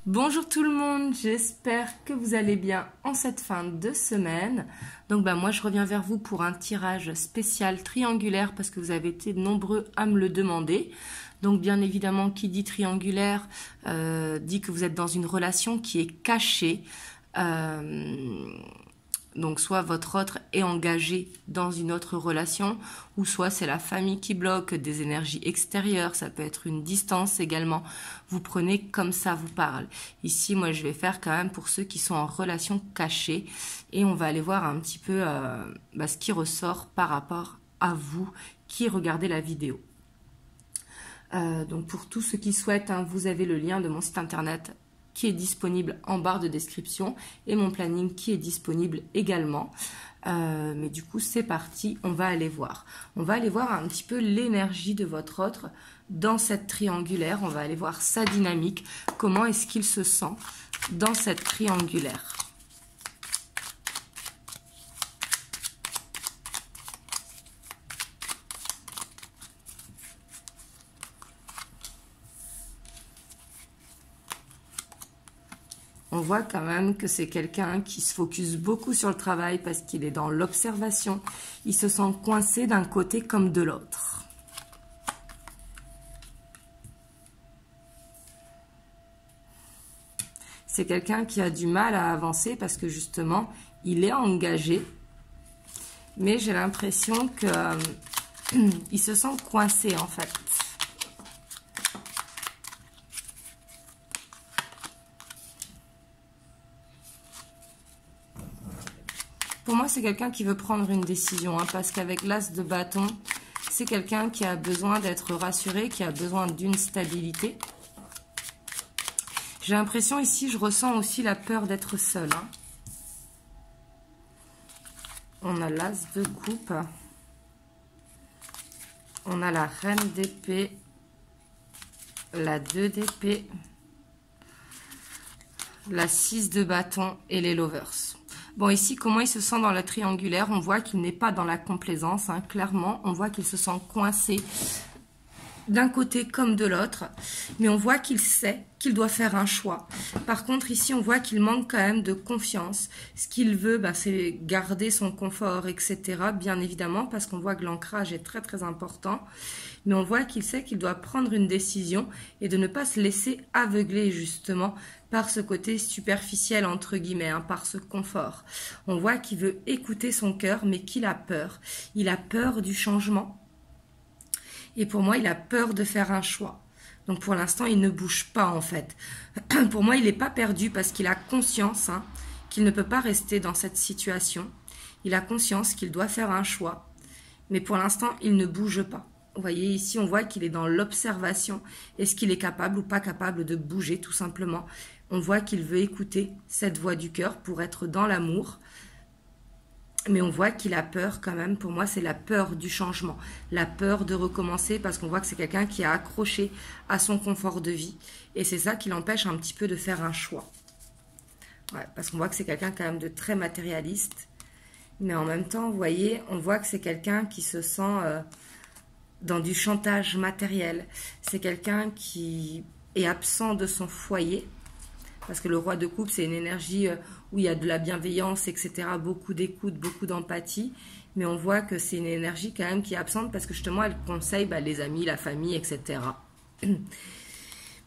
Bonjour tout le monde, j'espère que vous allez bien en cette fin de semaine. Donc moi je reviens vers vous pour un tirage spécial triangulaire parce que vous avez été nombreux à me le demander. Donc bien évidemment qui dit triangulaire dit que vous êtes dans une relation qui est cachée. Donc soit votre autre est engagé dans une autre relation, ou soit c'est la famille qui bloque, des énergies extérieures, ça peut être une distance également. Vous prenez comme ça vous parle. Ici, moi je vais faire quand même pour ceux qui sont en relation cachée, et on va aller voir un petit peu ce qui ressort par rapport à vous qui regardez la vidéo. Donc pour tous ceux qui souhaitent, vous avez le lien de mon site internet qui est disponible en barre de description et mon planning qui est disponible également. Mais du coup, c'est parti, on va aller voir. On va aller voir un petit peu l'énergie de votre autre dans cette triangulaire. On va aller voir sa dynamique, comment est-ce qu'il se sent dans cette triangulaire. On voit quand même que c'est quelqu'un qui se focus beaucoup sur le travail parce qu'il est dans l'observation. Il se sent coincé d'un côté comme de l'autre. C'est quelqu'un qui a du mal à avancer parce que justement, il est engagé. Mais j'ai l'impression qu'il se sent coincé en fait. Pour moi, c'est quelqu'un qui veut prendre une décision, parce qu'avec l'as de bâton, c'est quelqu'un qui a besoin d'être rassuré, qui a besoin d'une stabilité. J'ai l'impression ici, je ressens aussi la peur d'être seul. On a l'as de coupe. On a la reine d'épée, la 2 d'épée, la 6 de bâton et les lovers. Bon, ici, comment il se sent dans la triangulaire? On voit qu'il n'est pas dans la complaisance, clairement. On voit qu'il se sent coincé d'un côté comme de l'autre. Mais on voit qu'il sait qu'il doit faire un choix. Par contre, ici, on voit qu'il manque quand même de confiance. Ce qu'il veut, c'est garder son confort, etc. Bien évidemment, parce qu'on voit que l'ancrage est très, très important. Mais on voit qu'il sait qu'il doit prendre une décision et de ne pas se laisser aveugler, justement, par ce côté superficiel, entre guillemets, par ce confort. On voit qu'il veut écouter son cœur, mais qu'il a peur. Il a peur du changement. Et pour moi, il a peur de faire un choix. Donc pour l'instant, il ne bouge pas en fait. Pour moi, il n'est pas perdu parce qu'il a conscience qu'il ne peut pas rester dans cette situation. Il a conscience qu'il doit faire un choix. Mais pour l'instant, il ne bouge pas. Vous voyez, ici, on voit qu'il est dans l'observation. Est-ce qu'il est capable ou pas capable de bouger, tout simplement? On voit qu'il veut écouter cette voix du cœur pour être dans l'amour. Mais on voit qu'il a peur quand même. Pour moi, c'est la peur du changement. La peur de recommencer parce qu'on voit que c'est quelqu'un qui a accroché à son confort de vie. Et c'est ça qui l'empêche un petit peu de faire un choix. Ouais, parce qu'on voit que c'est quelqu'un quand même de très matérialiste. Mais en même temps, vous voyez, on voit que c'est quelqu'un qui se sent dans du chantage matériel. C'est quelqu'un qui est absent de son foyer. Parce que le roi de coupe, c'est une énergie où il y a de la bienveillance, etc. Beaucoup d'écoute, beaucoup d'empathie. Mais on voit que c'est une énergie quand même qui est absente parce que justement, elle conseille les amis, la famille, etc.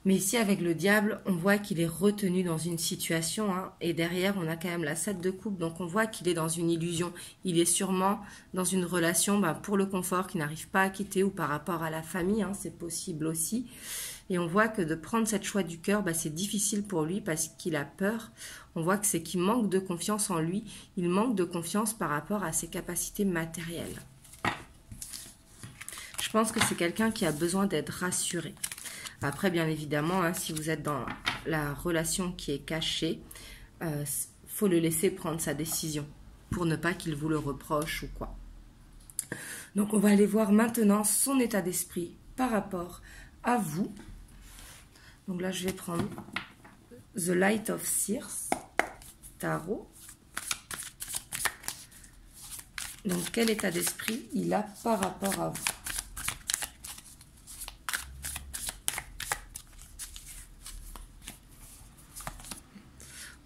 Mais ici, avec le diable, on voit qu'il est retenu dans une situation. Et derrière, on a quand même la 7 de coupe. Donc, on voit qu'il est dans une illusion. Il est sûrement dans une relation pour le confort qu'il n'arrive pas à quitter ou par rapport à la famille. C'est possible aussi. Et on voit que de prendre cette choix du cœur, c'est difficile pour lui parce qu'il a peur. On voit que c'est qu'il manque de confiance en lui. Il manque de confiance par rapport à ses capacités matérielles. Je pense que c'est quelqu'un qui a besoin d'être rassuré. Après, bien évidemment, si vous êtes dans la relation qui est cachée, faut le laisser prendre sa décision pour ne pas qu'il vous le reproche ou quoi. Donc, on va aller voir maintenant son état d'esprit par rapport à vous. Donc là, je vais prendre The Light of Circe, Tarot. Donc, quel état d'esprit il a par rapport à vous?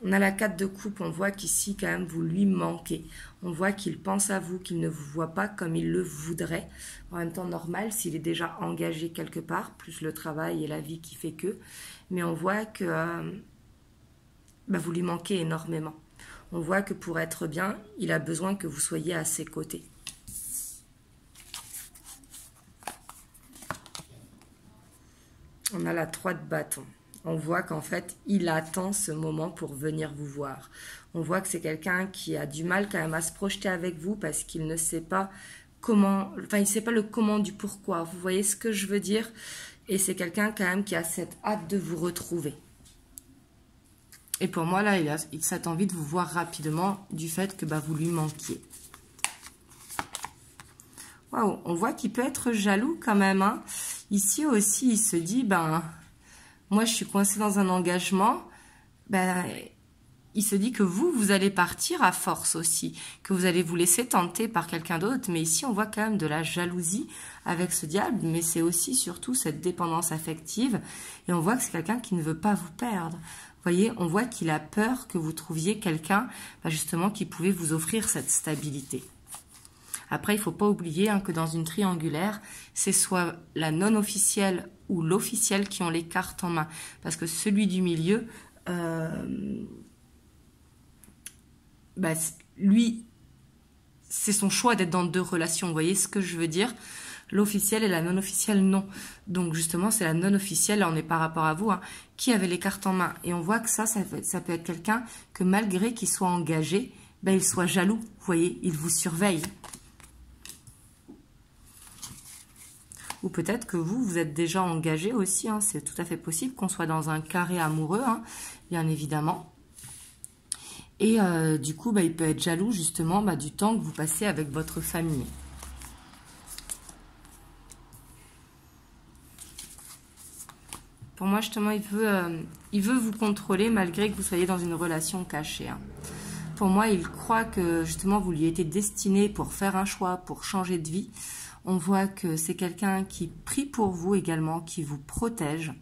On a la 4 de coupe, on voit qu'ici, quand même, vous lui manquez. On voit qu'il pense à vous, qu'il ne vous voit pas comme il le voudrait. En même temps, normal, s'il est déjà engagé quelque part, plus le travail et la vie qui fait que. Mais on voit que vous lui manquez énormément. On voit que pour être bien, il a besoin que vous soyez à ses côtés. On a la 3 de bâton. On voit qu'en fait, il attend ce moment pour venir vous voir. On voit que c'est quelqu'un qui a du mal quand même à se projeter avec vous parce qu'il ne sait pas comment, enfin, il ne sait pas le comment du pourquoi. Vous voyez ce que je veux dire? Et c'est quelqu'un quand même qui a cette hâte de vous retrouver. Et pour moi, là, il a cette envie de vous voir rapidement du fait que vous lui manquiez. Waouh, on voit qu'il peut être jaloux quand même. Hein. Ici aussi, il se dit, moi, je suis coincée dans un engagement. Il se dit que vous allez partir à force aussi, que vous allez vous laisser tenter par quelqu'un d'autre. Mais ici, on voit quand même de la jalousie avec ce diable, mais c'est aussi surtout cette dépendance affective. Et on voit que c'est quelqu'un qui ne veut pas vous perdre. Vous voyez, on voit qu'il a peur que vous trouviez quelqu'un, justement, qui pouvait vous offrir cette stabilité. Après, il ne faut pas oublier que dans une triangulaire, c'est soit la non officielle ou l'officielle qui ont les cartes en main. Parce que celui du milieu, lui, c'est son choix d'être dans deux relations. Vous voyez ce que je veux dire? L'officiel et la non officielle, non. Donc justement, c'est la non officielle, là on est par rapport à vous, qui avait les cartes en main. Et on voit que ça peut être quelqu'un que malgré qu'il soit engagé, il soit jaloux. Vous voyez, il vous surveille. Ou peut-être que vous êtes déjà engagé aussi. C'est tout à fait possible qu'on soit dans un carré amoureux, bien évidemment. Et du coup, il peut être jaloux justement du temps que vous passez avec votre famille. Pour moi, justement, il veut vous contrôler malgré que vous soyez dans une relation cachée. Pour moi, il croit que justement, vous lui étiez destiné pour faire un choix, pour changer de vie. On voit que c'est quelqu'un qui prie pour vous également, qui vous protège.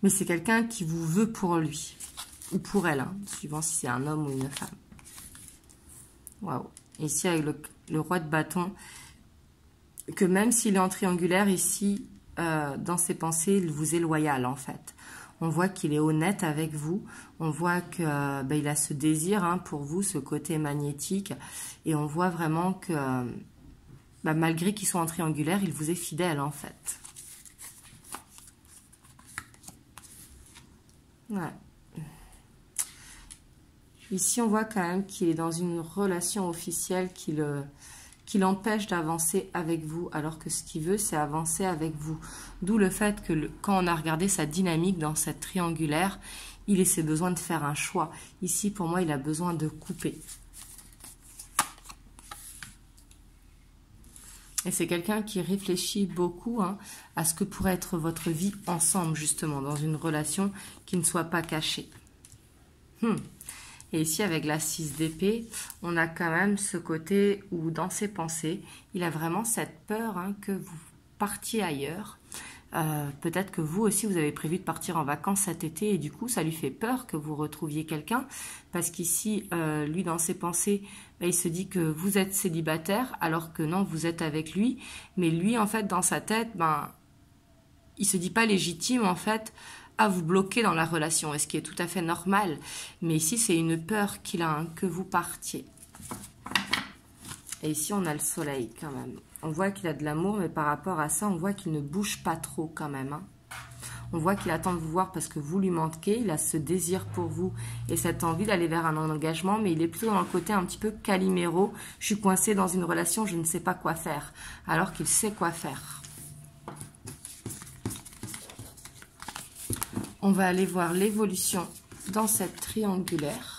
Mais c'est quelqu'un qui vous veut pour lui. Ou pour elle, suivant si c'est un homme ou une femme. Waouh. Ici, avec le roi de bâton, que même s'il est en triangulaire, ici, dans ses pensées, il vous est loyal, en fait. On voit qu'il est honnête avec vous. On voit qu'il a ce désir pour vous, ce côté magnétique. Et on voit vraiment que... malgré qu'ils soient en triangulaire, il vous est fidèle, en fait. Ouais. Ici, on voit quand même qu'il est dans une relation officielle qui l'empêche d'avancer avec vous, alors que ce qu'il veut, c'est avancer avec vous. D'où le fait que quand on a regardé sa dynamique dans cette triangulaire, il a ses besoins de faire un choix. Ici, pour moi, il a besoin de couper. Et c'est quelqu'un qui réfléchit beaucoup à ce que pourrait être votre vie ensemble, justement, dans une relation qui ne soit pas cachée. Et ici, avec la 6 d'épée, on a quand même ce côté où, dans ses pensées, il a vraiment cette peur que vous partiez ailleurs. Peut-être que vous aussi, vous avez prévu de partir en vacances cet été et du coup, ça lui fait peur que vous retrouviez quelqu'un. Parce qu'ici, lui, dans ses pensées, il se dit que vous êtes célibataire alors que non, vous êtes avec lui. Mais lui, en fait, dans sa tête, il se dit pas légitime, en fait, à vous bloquer dans la relation, et ce qui est tout à fait normal. Mais ici, c'est une peur qu'il a, que vous partiez. Et ici, on a le soleil quand même. On voit qu'il a de l'amour, mais par rapport à ça, on voit qu'il ne bouge pas trop quand même. On voit qu'il attend de vous voir parce que vous lui manquez. Il a ce désir pour vous et cette envie d'aller vers un engagement, mais il est plutôt dans le côté un petit peu Calimero. Je suis coincée dans une relation, je ne sais pas quoi faire. Alors qu'il sait quoi faire. On va aller voir l'évolution dans cette triangulaire.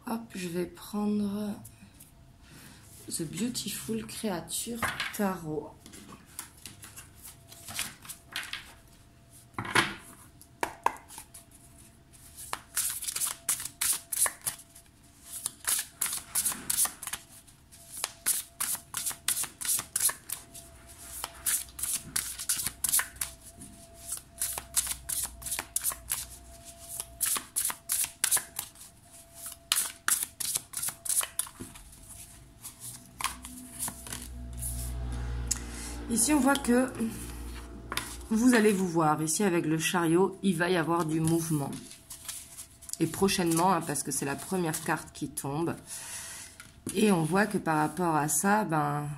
Hop, je vais prendre The Beautiful Creature Tarot. Ici, on voit que vous allez vous voir. Ici, avec le chariot, il va y avoir du mouvement. Et prochainement, hein, parce que c'est la première carte qui tombe. Et on voit que par rapport à ça, ben,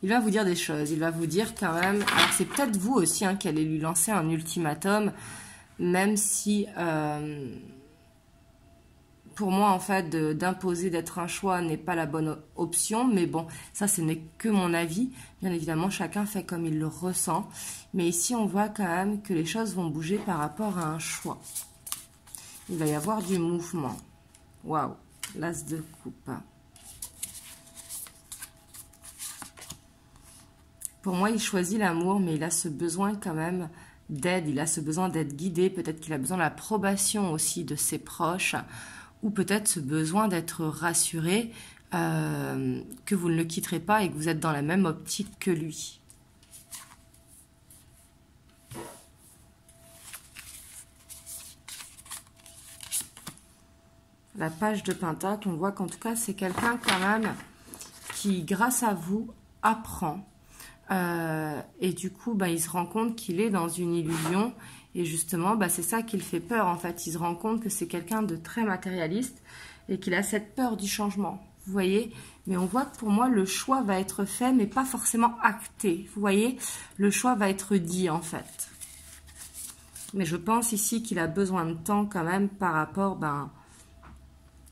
il va vous dire des choses. Il va vous dire quand même... Alors, c'est peut-être vous aussi hein, qui allez lui lancer un ultimatum, même si... pour moi, en fait, d'imposer d'être un choix n'est pas la bonne option. Mais bon, ça, ce n'est que mon avis. Bien évidemment, chacun fait comme il le ressent. Mais ici, on voit quand même que les choses vont bouger par rapport à un choix. Il va y avoir du mouvement. Waouh, l'as de coupe. Pour moi, il choisit l'amour, mais il a ce besoin quand même d'aide. Il a ce besoin d'être guidé. Peut-être qu'il a besoin de l'approbation aussi de ses proches. Ou peut-être ce besoin d'être rassuré que vous ne le quitterez pas et que vous êtes dans la même optique que lui. La page de Pentacle, on voit qu'en tout cas, c'est quelqu'un quand même qui, grâce à vous, apprend. Et du coup, bah, il se rend compte qu'il est dans une illusion. Et justement, bah, c'est ça qui le fait peur. En fait, il se rend compte que c'est quelqu'un de très matérialiste et qu'il a cette peur du changement. Vous voyez? Mais on voit que pour moi, le choix va être fait, mais pas forcément acté. Vous voyez? Le choix va être dit, en fait. Mais je pense ici qu'il a besoin de temps quand même par rapport ben,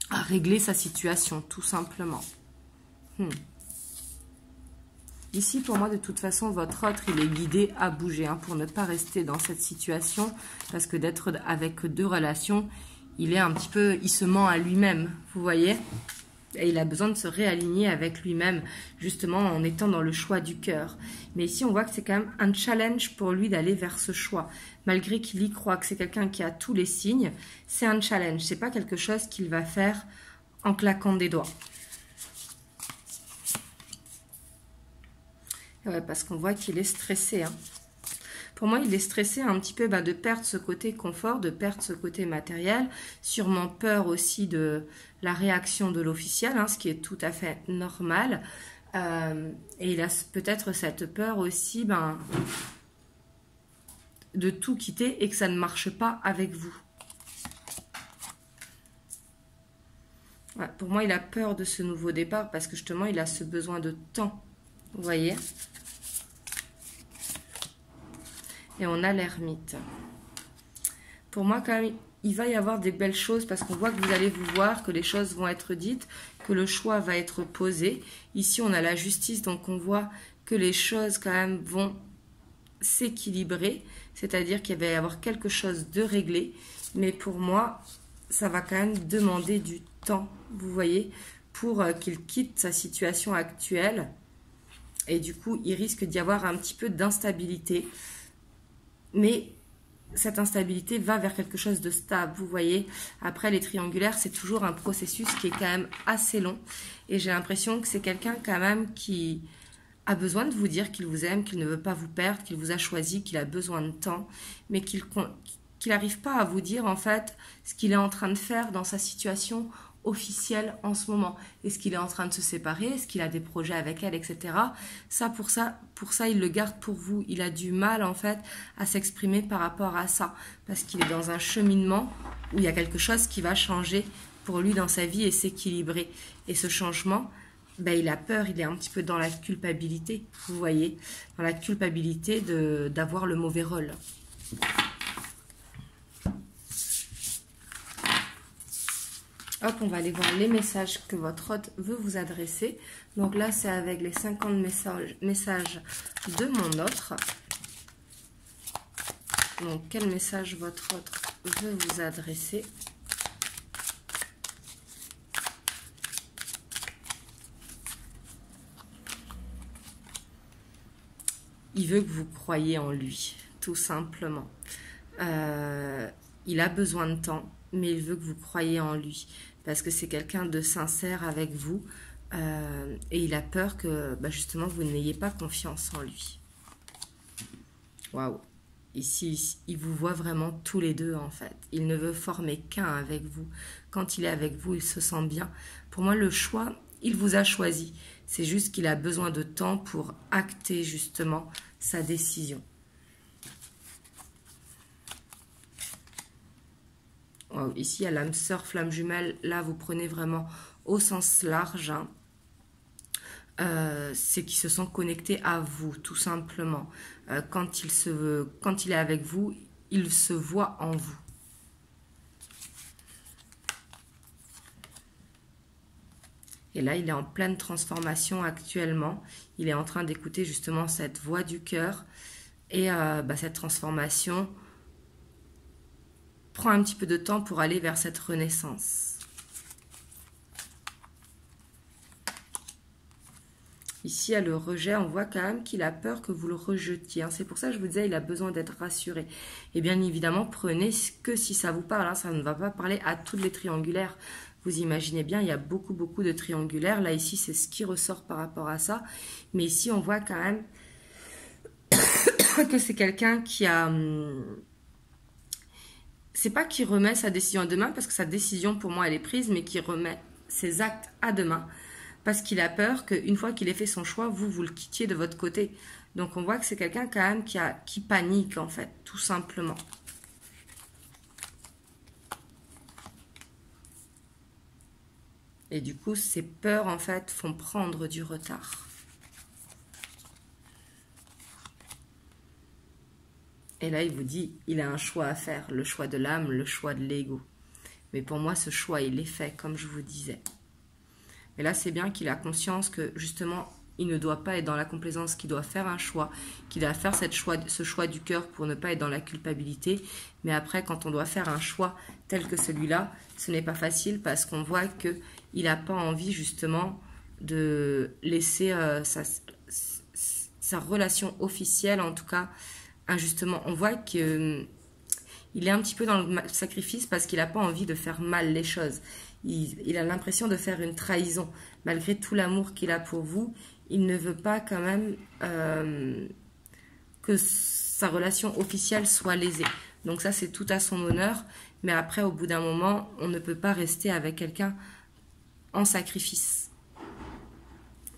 à régler sa situation, tout simplement. Ici, pour moi, de toute façon, votre autre, il est guidé à bouger hein, pour ne pas rester dans cette situation. Parce que d'être avec deux relations, il est un petit peu, il se ment à lui-même, vous voyez? Et il a besoin de se réaligner avec lui-même, justement en étant dans le choix du cœur. Mais ici, on voit que c'est quand même un challenge pour lui d'aller vers ce choix. Malgré qu'il y croit, que c'est quelqu'un qui a tous les signes, c'est un challenge. C'est pas quelque chose qu'il va faire en claquant des doigts. Ouais, parce qu'on voit qu'il est stressé. Hein. Pour moi, il est stressé un petit peu bah, de perdre ce côté confort, de perdre ce côté matériel. Sûrement peur aussi de la réaction de l'officiel, hein, ce qui est tout à fait normal. Et il a peut-être cette peur aussi ben, de tout quitter et que ça ne marche pas avec vous. Ouais, pour moi, il a peur de ce nouveau départ parce que justement, il a ce besoin de temps. Vous voyez? Et on a l'ermite. Pour moi, quand même, il va y avoir des belles choses parce qu'on voit que vous allez vous voir, que les choses vont être dites, que le choix va être posé. Ici, on a la justice, donc on voit que les choses, quand même, vont s'équilibrer. C'est-à-dire qu'il va y avoir quelque chose de réglé. Mais pour moi, ça va quand même demander du temps, vous voyez, pour qu'il quitte sa situation actuelle. Et du coup, il risque d'y avoir un petit peu d'instabilité. Mais cette instabilité va vers quelque chose de stable, vous voyez. Après, les triangulaires, c'est toujours un processus qui est quand même assez long. Et j'ai l'impression que c'est quelqu'un quand même qui a besoin de vous dire qu'il vous aime, qu'il ne veut pas vous perdre, qu'il vous a choisi, qu'il a besoin de temps, mais qu'il n'arrive pas à vous dire en fait ce qu'il est en train de faire dans sa situation officielle en ce moment. Est-ce qu'il est en train de se séparer? Est-ce qu'il a des projets avec elle, etc. Pour ça, il le garde pour vous. Il a du mal, en fait, à s'exprimer par rapport à ça. Parce qu'il est dans un cheminement où il y a quelque chose qui va changer pour lui dans sa vie et s'équilibrer. Et ce changement, ben, il a peur, il est un petit peu dans la culpabilité, vous voyez. Dans la culpabilité d'avoir le mauvais rôle. Hop, on va aller voir les messages que votre hôte veut vous adresser. Donc là, c'est avec les 50 messages de mon autre. Donc, quel message votre hôte veut vous adresser? Il veut que vous croyiez en lui, tout simplement. Il a besoin de temps, mais il veut que vous croyiez en lui. Parce que c'est quelqu'un de sincère avec vous. Et il a peur que, bah, justement, vous n'ayez pas confiance en lui. Waouh! Ici, il vous voit vraiment tous les deux, en fait. Il ne veut former qu'un avec vous. Quand il est avec vous, il se sent bien. Pour moi, le choix, il vous a choisi. C'est juste qu'il a besoin de temps pour acter justement sa décision. Wow, ici, il y a l'âme sœur, flamme jumelle. Là, vous prenez vraiment au sens large. Hein. C'est qu'ils se sont connectés à vous, tout simplement. Quand il est avec vous, il se voit en vous. Et là, il est en pleine transformation actuellement. Il est en train d'écouter justement cette voix du cœur. Et cette transformation prend un petit peu de temps pour aller vers cette renaissance. Ici, à le rejet, on voit quand même qu'il a peur que vous le rejetiez. Hein. C'est pour ça que je vous disais, il a besoin d'être rassuré. Et bien évidemment, prenez que si ça vous parle. Hein. Ça ne va pas parler à toutes les triangulaires. Vous imaginez bien, il y a beaucoup de triangulaires. Là, ici, c'est ce qui ressort par rapport à ça. Mais ici, on voit quand même que c'est quelqu'un qui a... C'est pas qu'il remet sa décision à demain, parce que sa décision, pour moi, elle est prise, mais qu'il remet ses actes à demain. Parce qu'il a peur qu'une fois qu'il ait fait son choix, vous le quittiez de votre côté. Donc, on voit que c'est quelqu'un quand même qui panique, en fait, tout simplement. Et du coup, ces peurs, en fait, font prendre du retard. Et là, il vous dit, il a un choix à faire, le choix de l'âme, le choix de l'ego. Mais pour moi, ce choix, il est fait, comme je vous disais. Et là, c'est bien qu'il a conscience que, justement, il ne doit pas être dans la complaisance, qu'il doit faire un choix, qu'il doit faire ce choix du cœur pour ne pas être dans la culpabilité. Mais après, quand on doit faire un choix tel que celui-là, ce n'est pas facile parce qu'on voit qu'il n'a pas envie, justement, de laisser sa relation officielle, en tout cas, injustement. On voit qu'il est un petit peu dans le sacrifice parce qu'il n'a pas envie de faire mal les choses. Il a l'impression de faire une trahison. Malgré tout l'amour qu'il a pour vous, il ne veut pas quand même que sa relation officielle soit lésée. Donc ça, c'est tout à son honneur. Mais après, au bout d'un moment, on ne peut pas rester avec quelqu'un en sacrifice.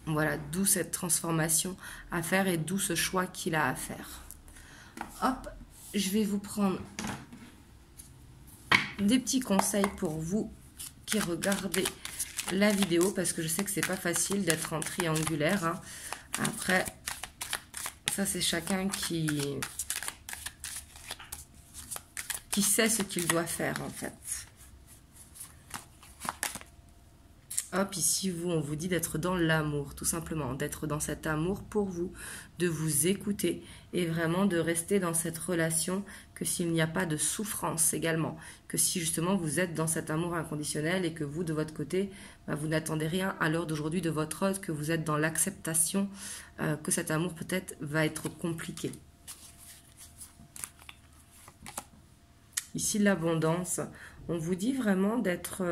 Voilà, d'où cette transformation à faire et d'où ce choix qu'il a à faire. Hop, je vais vous prendre des petits conseils pour vous qui regardez la vidéo, parce que je sais que c'est pas facile d'être en triangulaire. Hein. Après, ça c'est chacun qui sait ce qu'il doit faire en fait. Hop, ici, on vous dit d'être dans l'amour, tout simplement, d'être dans cet amour pour vous, de vous écouter et vraiment de rester dans cette relation, que s'il n'y a pas de souffrance également, que si justement vous êtes dans cet amour inconditionnel et que vous, de votre côté, vous n'attendez rien à l'heure d'aujourd'hui de votre autre, que vous êtes dans l'acceptation, que cet amour peut-être va être compliqué. Ici, l'abondance, on vous dit vraiment d'être...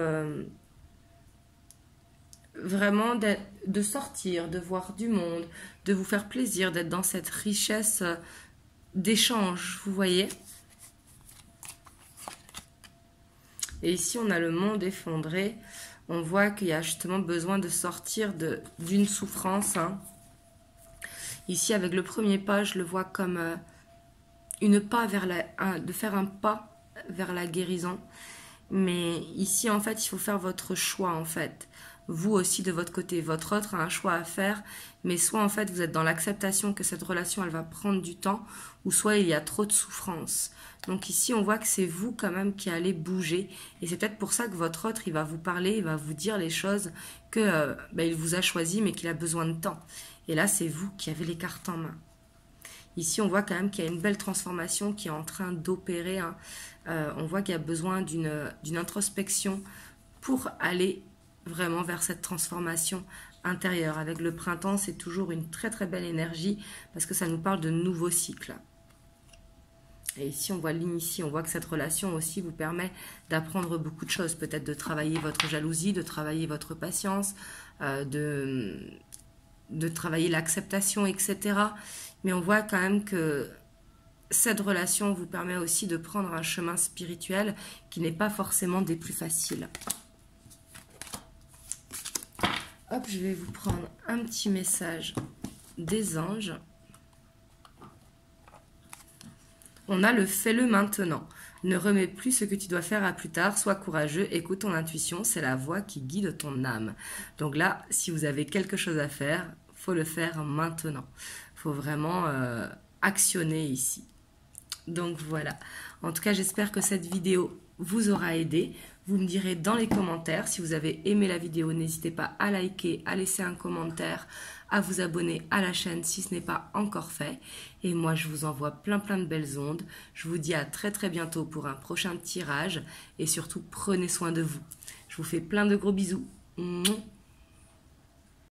de sortir, de voir du monde, de vous faire plaisir, d'être dans cette richesse d'échange, vous voyez. Et ici, on a le monde effondré. On voit qu'il y a justement besoin de sortir d'une souffrance. Hein. Ici, avec le premier pas, je le vois comme de faire un pas vers la guérison. Mais ici, en fait, il faut faire votre choix, en fait. Vous aussi, de votre côté, votre autre a un choix à faire, mais soit, en fait, vous êtes dans l'acceptation que cette relation, elle va prendre du temps, ou soit il y a trop de souffrance. Donc ici, on voit que c'est vous, quand même, qui allez bouger, et c'est peut-être pour ça que votre autre, il va vous parler, il va vous dire les choses que il vous a choisi, mais qu'il a besoin de temps. Et là, c'est vous qui avez les cartes en main. Ici, on voit quand même qu'il y a une belle transformation qui est en train d'opérer. Hein. On voit qu'il y a besoin d'une introspection pour aller vraiment vers cette transformation intérieure. Avec le printemps, c'est toujours une très très belle énergie parce que ça nous parle de nouveaux cycles. Et ici, on voit l'initié, on voit que cette relation aussi vous permet d'apprendre beaucoup de choses. Peut-être de travailler votre jalousie, de travailler votre patience, de travailler l'acceptation, etc. Mais on voit quand même que cette relation vous permet aussi de prendre un chemin spirituel qui n'est pas forcément des plus faciles. Hop, je vais vous prendre un petit message des anges. On a le fais-le maintenant. Ne remets plus ce que tu dois faire à plus tard. Sois courageux, écoute ton intuition, c'est la voix qui guide ton âme. Donc là, si vous avez quelque chose à faire, faut le faire maintenant. Faut vraiment actionner ici. Donc voilà. En tout cas, j'espère que cette vidéo vous aura aidé. Vous me direz dans les commentaires si vous avez aimé la vidéo. N'hésitez pas à liker, à laisser un commentaire, à vous abonner à la chaîne si ce n'est pas encore fait. Et moi, je vous envoie plein de belles ondes. Je vous dis à très bientôt pour un prochain tirage. Et surtout, prenez soin de vous. Je vous fais plein de gros bisous. Mouah.